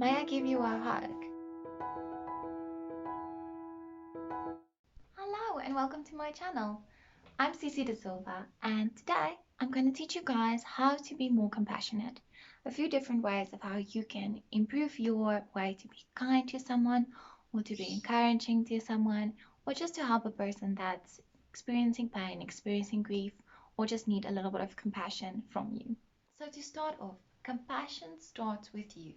May I give you a hug? Hello and welcome to my channel. I'm Cici De Silva and today I'm going to teach you guys how to be more compassionate. A few different ways of how you can improve your way to be kind to someone or to be encouraging to someone or just to help a person that's experiencing pain, experiencing grief, or just need a little bit of compassion from you. So to start off, compassion starts with you.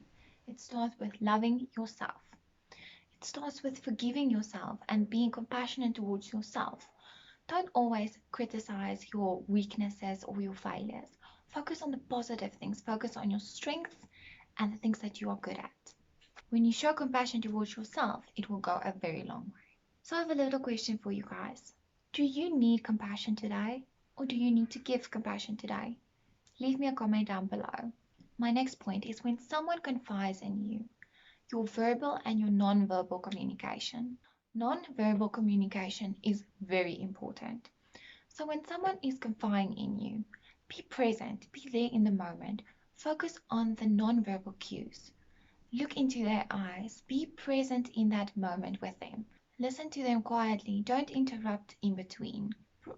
It starts with loving yourself. It starts with forgiving yourself and being compassionate towards yourself. Don't always criticize your weaknesses or your failures. Focus on the positive things. Focus on your strengths and the things that you are good at. When you show compassion towards yourself, it will go a very long way. So I have a little question for you guys. Do you need compassion today? Or do you need to give compassion today? Leave me a comment down below. My next point is when someone confides in you, your verbal and your non-verbal communication. Non-verbal communication is very important. So when someone is confiding in you, be present, be there in the moment. Focus on the non-verbal cues. Look into their eyes. Be present in that moment with them. Listen to them quietly. Don't interrupt in between.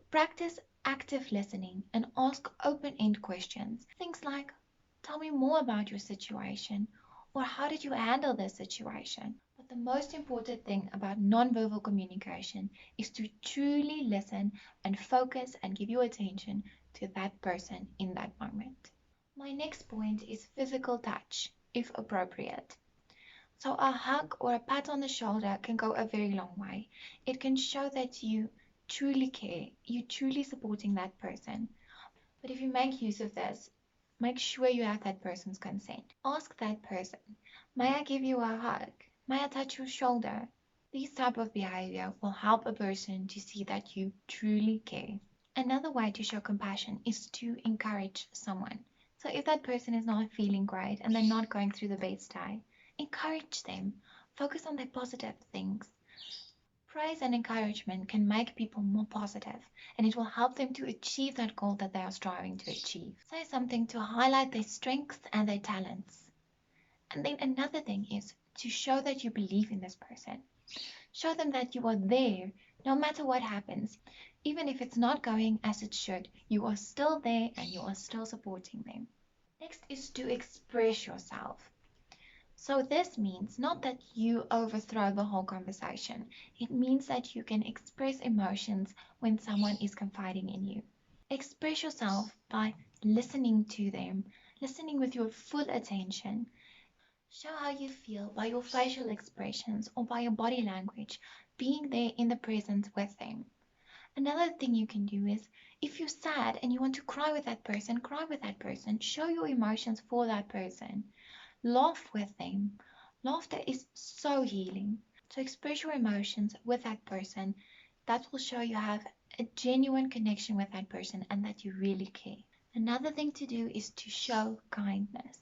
Practice active listening and ask open-end questions. Things like, tell me more about your situation, or how did you handle this situation? But the most important thing about nonverbal communication is to truly listen and focus and give your attention to that person in that moment. My next point is physical touch, if appropriate. So a hug or a pat on the shoulder can go a very long way. It can show that you truly care, you're truly supporting that person. But if you make use of this, make sure you have that person's consent. Ask that person, may I give you a hug? May I touch your shoulder? This type of behavior will help a person to see that you truly care. Another way to show compassion is to encourage someone. So if that person is not feeling great and they're not going through the best day, encourage them. Focus on their positive things. Praise and encouragement can make people more positive, and it will help them to achieve that goal that they are striving to achieve. Say something to highlight their strengths and their talents. And then another thing is to show that you believe in this person. Show them that you are there no matter what happens. Even if it's not going as it should, you are still there and you are still supporting them. Next is to express yourself. So this means not that you overthrow the whole conversation. It means that you can express emotions when someone is confiding in you. Express yourself by listening to them, listening with your full attention. Show how you feel by your facial expressions or by your body language, being there in the presence with them. Another thing you can do is if you're sad and you want to cry with that person, cry with that person. Show your emotions for that person. Laugh with them. Laughter is so healing. So express your emotions with that person. That will show you have a genuine connection with that person and that you really care. Another thing to do is to show kindness.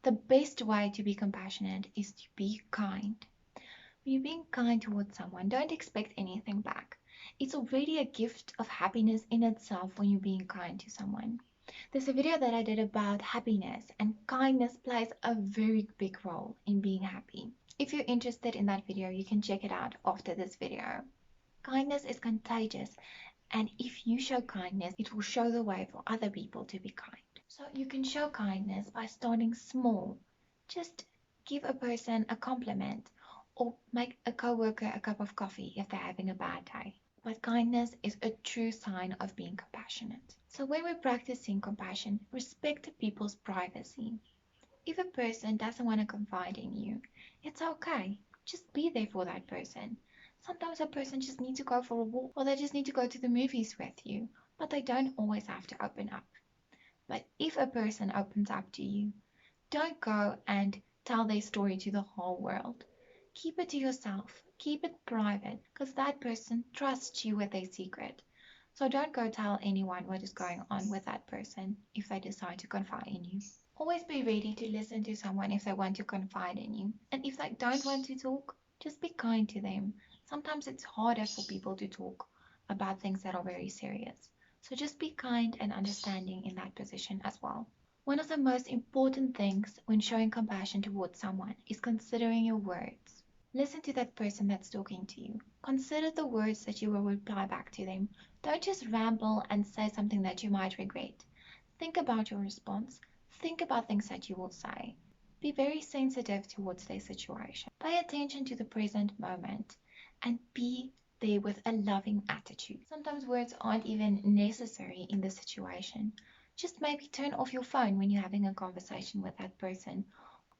The best way to be compassionate is to be kind. When you're being kind towards someone, don't expect anything back. It's already a gift of happiness in itself when you're being kind to someone. There's a video that I did about happiness, and kindness plays a very big role in being happy. If you're interested in that video, you can check it out after this video. Kindness is contagious, and if you show kindness, it will show the way for other people to be kind. So you can show kindness by starting small. Just give a person a compliment or make a coworker a cup of coffee if they're having a bad day. But kindness is a true sign of being compassionate. So when we're practicing compassion, respect people's privacy. If a person doesn't want to confide in you, it's okay. Just be there for that person. Sometimes a person just needs to go for a walk or they just need to go to the movies with you, but they don't always have to open up. But if a person opens up to you, don't go and tell their story to the whole world. Keep it to yourself. Keep it private because that person trusts you with their secret. So don't go tell anyone what is going on with that person if they decide to confide in you. Always be ready to listen to someone if they want to confide in you. And if they don't want to talk, just be kind to them. Sometimes it's harder for people to talk about things that are very serious. So just be kind and understanding in that position as well. One of the most important things when showing compassion towards someone is considering your words. Listen to that person that's talking to you. Consider the words that you will reply back to them. Don't just ramble and say something that you might regret. Think about your response. Think about things that you will say. Be very sensitive towards their situation. Pay attention to the present moment and be there with a loving attitude. Sometimes words aren't even necessary in the situation. Just maybe turn off your phone when you're having a conversation with that person,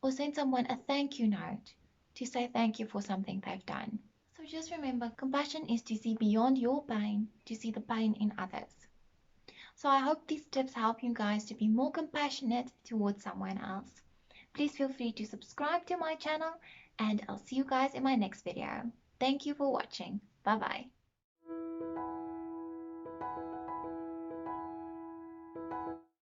or send someone a thank you note to say thank you for something they've done. So just remember, compassion is to see beyond your pain, to see the pain in others. So I hope these tips help you guys to be more compassionate towards someone else. Please feel free to subscribe to my channel, and I'll see you guys in my next video. Thank you for watching. Bye bye.